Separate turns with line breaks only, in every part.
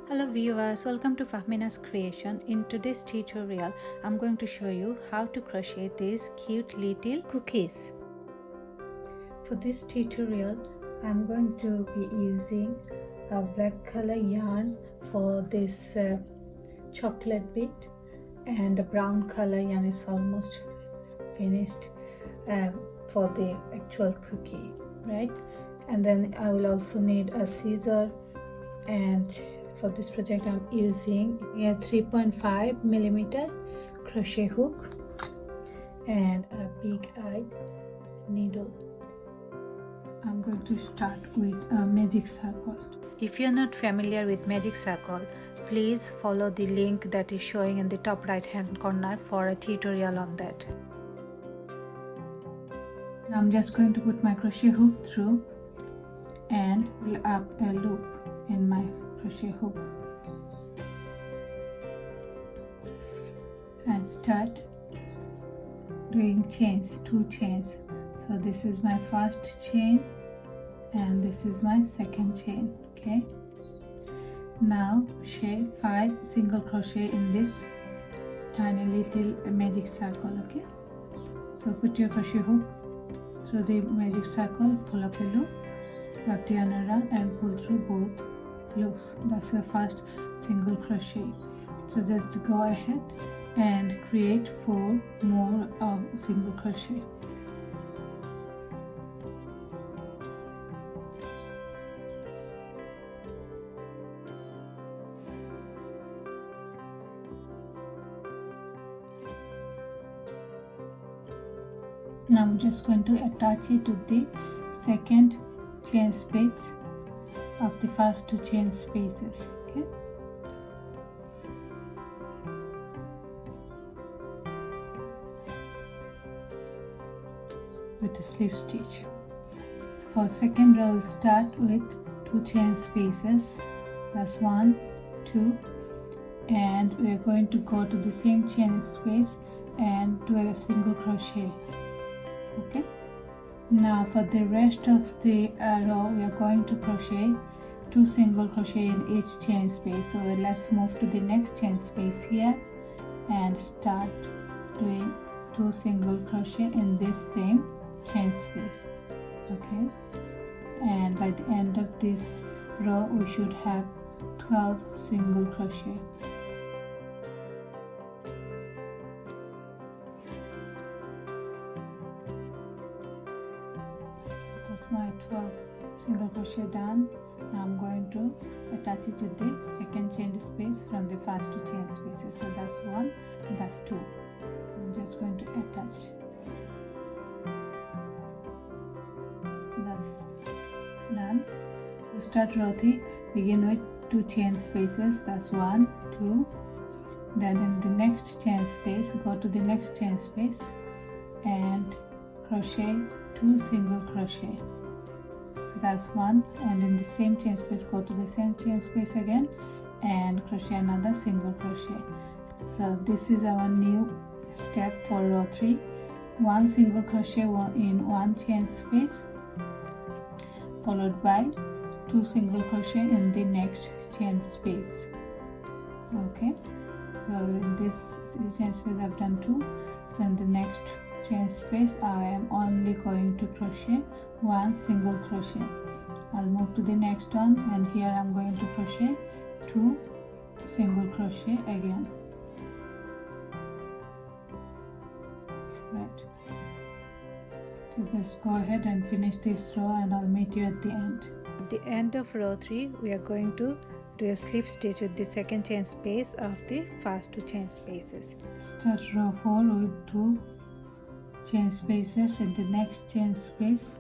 Hello viewers, welcome to Fahmina's creation. In today's tutorial, I'm going to show you how to crochet these cute little cookies. For this tutorial, I'm going to be using a black color yarn for this chocolate bit and a brown color yarn is almost finished for the actual cookie, right? And then I will also need a scissor, and for this project I'm using a 3.5 millimeter crochet hook and a big-eyed needle. I'm going to start with a magic circle. If you're not familiar with magic circle, please follow the link that is showing in the top right hand corner for a tutorial on that. Now I'm just going to put my crochet hook through and pull up a loop in my crochet hook and start doing chains, 2 chains. So this is my first chain and this is my second chain. Okay, now crochet 5 single crochet in this tiny little magic circle. Okay, so put your crochet hook through the magic circle, pull up a loop, wrap the yarn around and pull through both loops. That's your first single crochet. So just go ahead and create 4 more of single crochet. Now I'm just going to attach it to the second chain space of the first 2 chain spaces. Okay, with a slip stitch. So for second row, we'll start with 2 chain spaces. That's 1, 2, and we are going to go to the same chain space and do a single crochet. Okay, now for the rest of the row, we are going to crochet 2 single crochet in each chain space. So let's move to the next chain space here and start doing 2 single crochet in this same chain space. Okay, and by the end of this row we should have 12 single crochet. That's my 12 single crochet done. Now I'm going to attach it to the second chain space from the first 2 chain spaces. So that's 1, that's 2. So I'm just going to attach. That's done. To start row 3, begin with 2 chain spaces. That's 1, 2. Then in the next chain space, go to the next chain space and crochet 2 single crochet. So that's 1, and in the same chain space go to the same chain space again and crochet another single crochet. So this is our new step for row 3. 1 single crochet in 1 chain space followed by 2 single crochet in the next chain space. Okay, so in this chain space I've done 2. So in the next chain space I am only going to crochet 1 single crochet. I'll move to the next one and here I'm going to crochet 2 single crochet again. Right, so just go ahead and finish this row and I'll meet you at the end. At the end of row 3 we are going to do a slip stitch with the second chain space of the first 2 chain spaces. Start row 4 with 2 chain spaces in the next chain space.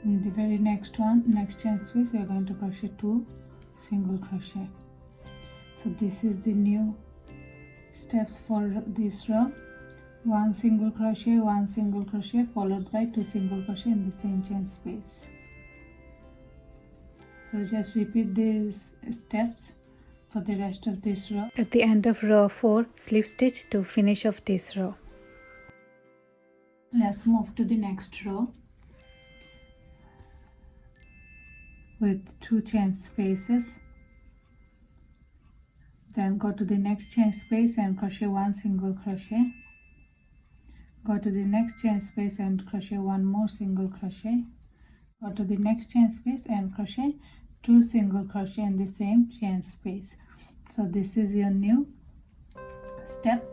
In the very next chain space we are going to crochet 2 single crochet. So this is the new steps for this row. 1 single crochet, 1 single crochet followed by 2 single crochet in the same chain space. So just repeat these steps for the rest of this row. At the end of row 4, slip stitch to finish off this row. Let's move to the next row with 2 chain spaces. Then go to the next chain space and crochet 1 single crochet. Go to the next chain space and crochet 1 more single crochet. Go to the next chain space and crochet 2 single crochet in the same chain space. So this is your new step.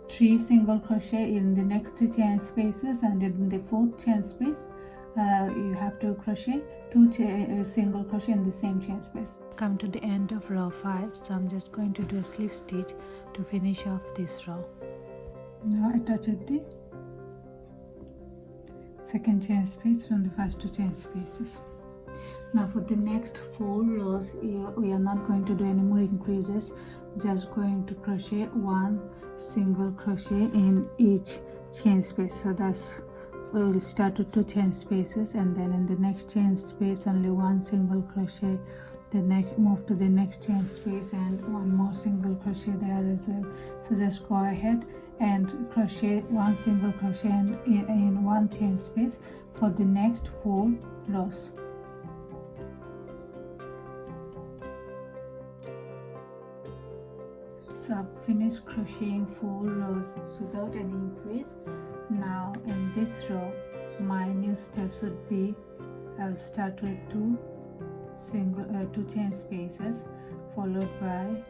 3 single crochet in the next 3 chain spaces, and in the 4th chain space you have to crochet 2 single crochet in the same chain space. Come to the end of row 5, so I'm just going to do a slip stitch to finish off this row. Now attach the second chain space from the first 2 chain spaces. Now for the next 4 rows we are not going to do any more increases, just going to crochet 1 single crochet in each chain space. So that's, we will start with 2 chain spaces, and then in the next chain space only 1 single crochet. The next, move to the next chain space and 1 more single crochet there as well. So just go ahead and crochet 1 single crochet in 1 chain space for the next 4 rows. So I've finished crocheting 4 rows without any increase. Now in this row my new steps would be, I'll start with 2 chain spaces followed by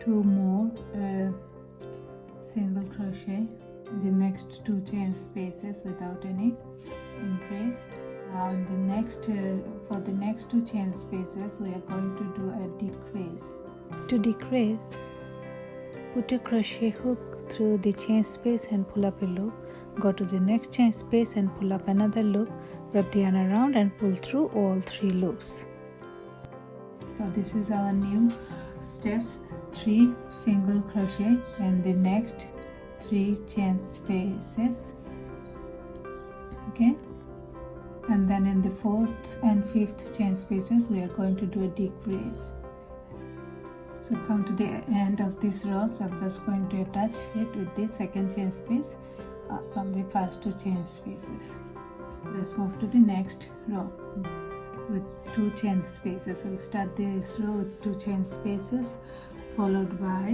2 more single crochet the next 2 chain spaces without any increase. Now in the next for the next 2 chain spaces we are going to do a decrease. To decrease, put a crochet hook through the chain space and pull up a loop. Go to the next chain space and pull up another loop. Wrap the yarn around and pull through all 3 loops. So this is our new steps. 3 single crochet in the next 3 chain spaces. Okay, and then in the 4th and 5th chain spaces we are going to do a decrease. So come to the end of this row, so I'm just going to attach it with the second chain space from the first 2 chain spaces. Let's move to the next row with 2 chain spaces. We'll start this row with 2 chain spaces followed by,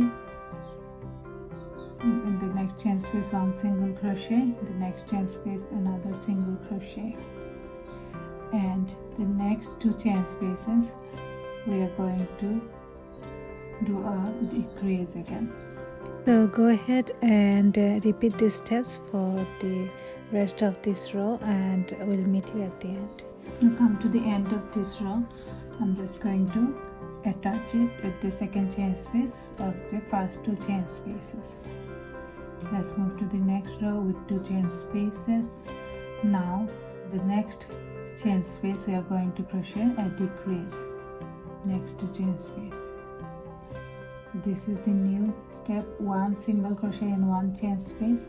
in the next chain space 1 single crochet, the next chain space another single crochet, and the next 2 chain spaces we are going to do a decrease again. So go ahead and repeat these steps for the rest of this row, and we'll meet you at the end. Now come to the end of this row. I'm just going to attach it with the second chain space of the first 2 chain spaces. Let's move to the next row with 2 chain spaces. Now the next chain space we are going to crochet a decrease next to chain space. So this is the new step. 1 single crochet in 1 chain space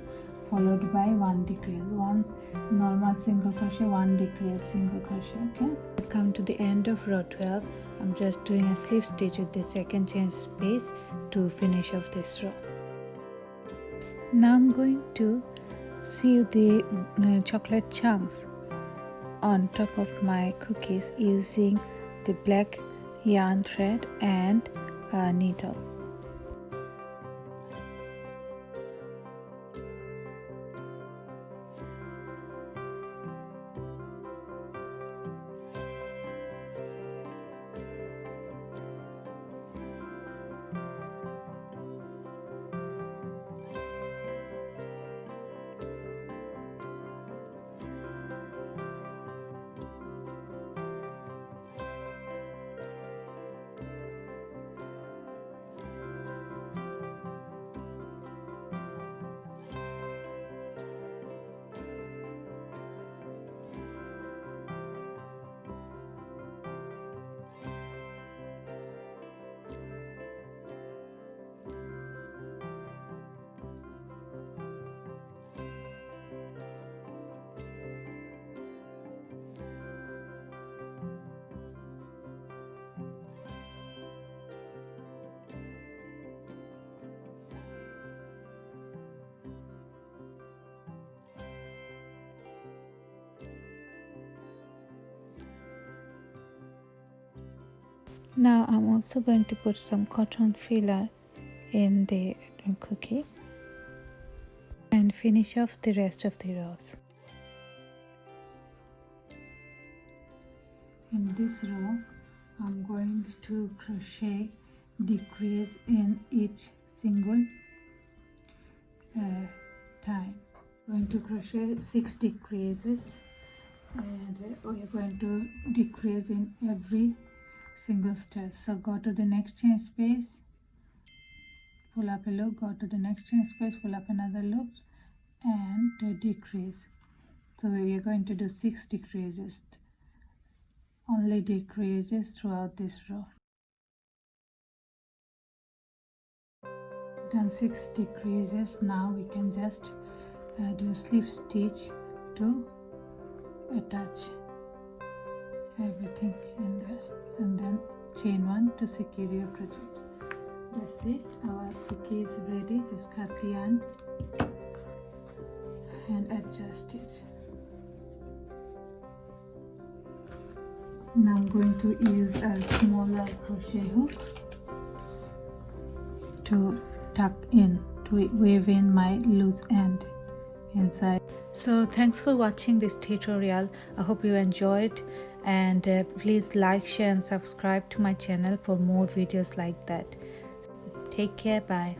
followed by 1 decrease, 1 normal single crochet, 1 decrease single crochet. Okay, come to the end of row 12. I'm just doing a slip stitch with the second chain space to finish off this row. Now I'm going to sew the chocolate chunks on top of my cookies using the black yarn thread and a needle. Now I'm also going to put some cotton filler in the cookie and finish off the rest of the rows. In this row, I'm going to crochet decrease in each single time. Going to crochet 6 decreases, and we are going to decrease in every single step. So go to the next chain space, pull up a loop, go to the next chain space, pull up another loop, and decrease. So we are going to do 6 decreases, only decreases throughout this row. Done 6 decreases. Now we can just do a slip stitch to attach everything in there, and then chain 1 to secure your project. That's it, our cookie is ready. Just cut the yarn and adjust it. Now I'm going to use a smaller crochet hook to tuck in, to weave in my loose end inside. So thanks for watching this tutorial. I hope you enjoyed, and please like, share and subscribe to my channel for more videos like that. Take care. Bye.